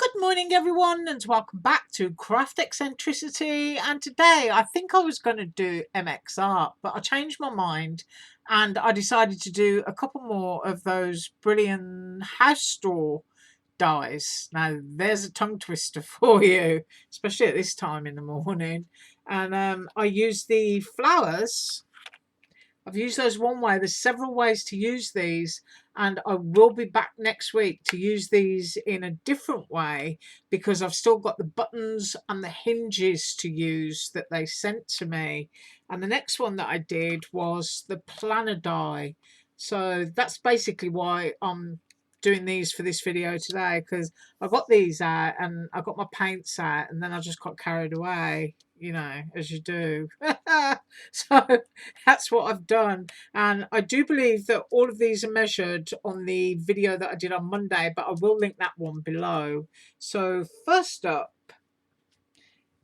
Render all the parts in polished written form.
Good morning everyone and welcome back to Craft Eccentricity, and today I think I was going to do MX art but I changed my mind and I decided to do a couple more of those Brillian house store dies. Now there's a tongue twister for you, especially at this time in the morning. And I used the flowers. I've used those one way. There's several ways to use these, and I will be back next week to use these in a different way because I've still got the buttons and the hinges to use that they sent to me. And the next one that I did was the planner die. So that's basically why I'm doing these for this video today, because I got these out and I got my paints out and then I just got carried away, you know, as you do. So that's what I've done, and I do believe that all of these are measured on the video that I did on Monday, but I will link that one below. So first up,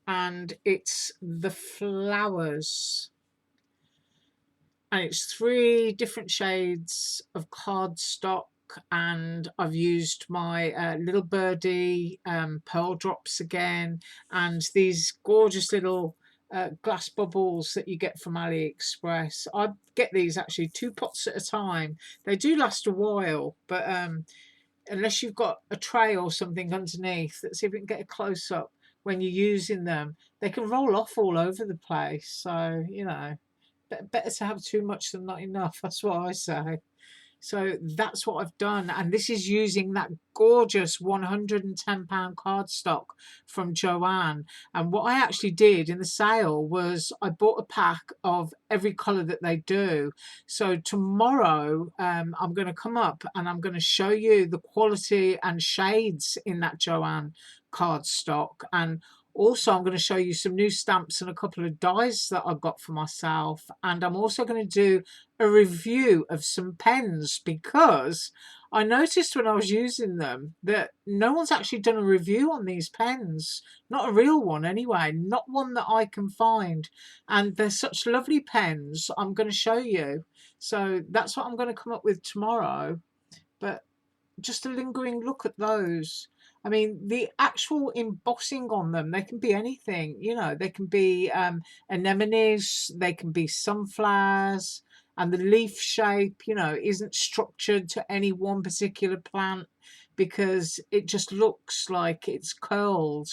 and it's the flowers, and it's 3 different shades of cardstock, and I've used my little birdie pearl drops again, and these gorgeous little glass bubbles that you get from Aliexpress. I get these actually 2 pots at a time. They do last a while, but unless you've got a tray or something underneath, let's see if we can get a close up. When you're using them, they can roll off all over the place, so you know, better to have too much than not enough. That's what I say. So that's what I've done, and this is using that gorgeous £110 cardstock from Joanne. And what I actually did in the sale was I bought a pack of every colour that they do. So tomorrow I'm going to come up and I'm going to show you the quality and shades in that Joanne cardstock, and also I'm going to show you some new stamps and a couple of dies that I got for myself. And I'm also going to do a review of some pens, because I noticed when I was using them that no one's actually done a review on these pens. Not a real one anyway, not one that I can find. And they're such lovely pens, I'm going to show you. So that's what I'm going to come up with tomorrow. But just a lingering look at those. I mean, the actual embossing on them, they can be anything, you know, they can be anemones, they can be sunflowers, and the leaf shape, you know, isn't structured to any one particular plant because it just looks like it's curled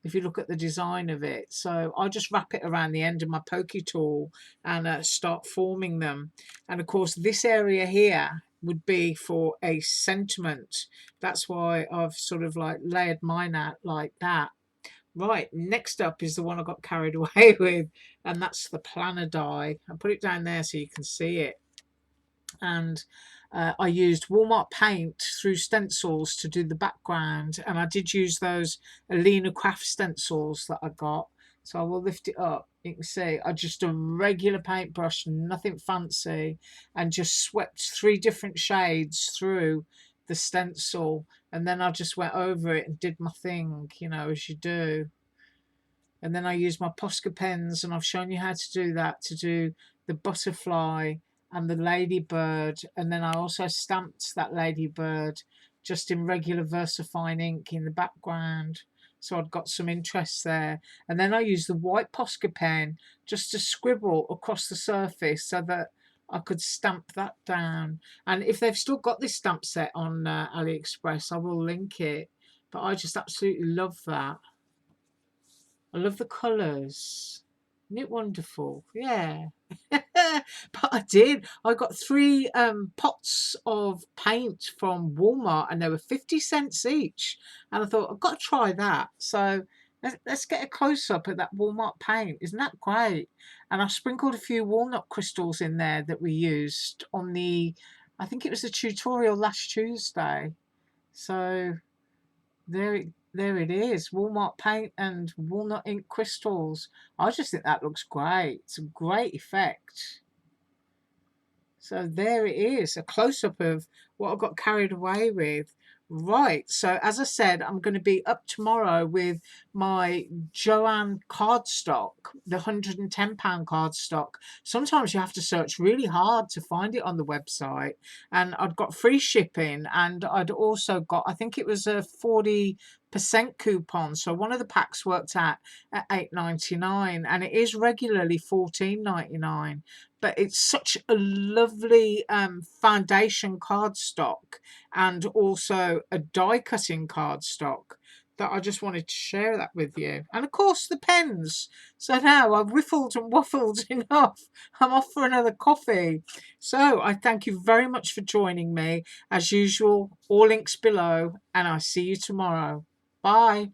if you look at the design of it. So I'll just wrap it around the end of my pokey tool and start forming them. And of course, this area here would be for a sentiment. That's why I've sort of like layered mine out like that. Right, next up is the one I got carried away with, and that's the planner die. I'll put it down there so you can see it. And I used Walmart paint through stencils to do the background, and I did use those Alina Craft stencils that I got. So I will lift it up. You can see I just a regular paintbrush, nothing fancy, and just swept 3 different shades through the stencil, and then I just went over it and did my thing, you know, as you do. And then I used my Posca pens, and I've shown you how to do that, to do the butterfly and the ladybird. And then I also stamped that ladybird just in regular VersaFine ink in the background, so I'd got some interest there. And then I used the white Posca pen just to scribble across the surface so that I could stamp that down. And if they've still got this stamp set on AliExpress, I will link it. But I just absolutely love that. I love the colours. Isn't it wonderful? Yeah. But I got 3 pots of paint from Walmart, and they were 50 cents each. And I thought, I've got to try that. So let's get a close-up at that Walmart paint. Isn't that great? And I sprinkled a few walnut crystals in there that we used on the, I think it was the tutorial last Tuesday. So there it is, Walmart paint and walnut ink crystals. I just think that looks great. It's a great effect. So there it is, a close-up of what I got carried away with. Right, so as I said, I'm going to be up tomorrow with my Joanne cardstock, the £110 cardstock. Sometimes you have to search really hard to find it on the website, and I'd got free shipping, and I'd also got, I think it was a £40 coupon. So one of the packs worked out at $8.99, and it is regularly $14.99. But it's such a lovely foundation cardstock and also a die cutting cardstock that I just wanted to share that with you. And of course the pens. So now I've riffled and waffled enough. I'm off for another coffee. So I thank you very much for joining me. As usual, all links below, and I'll see you tomorrow. Bye.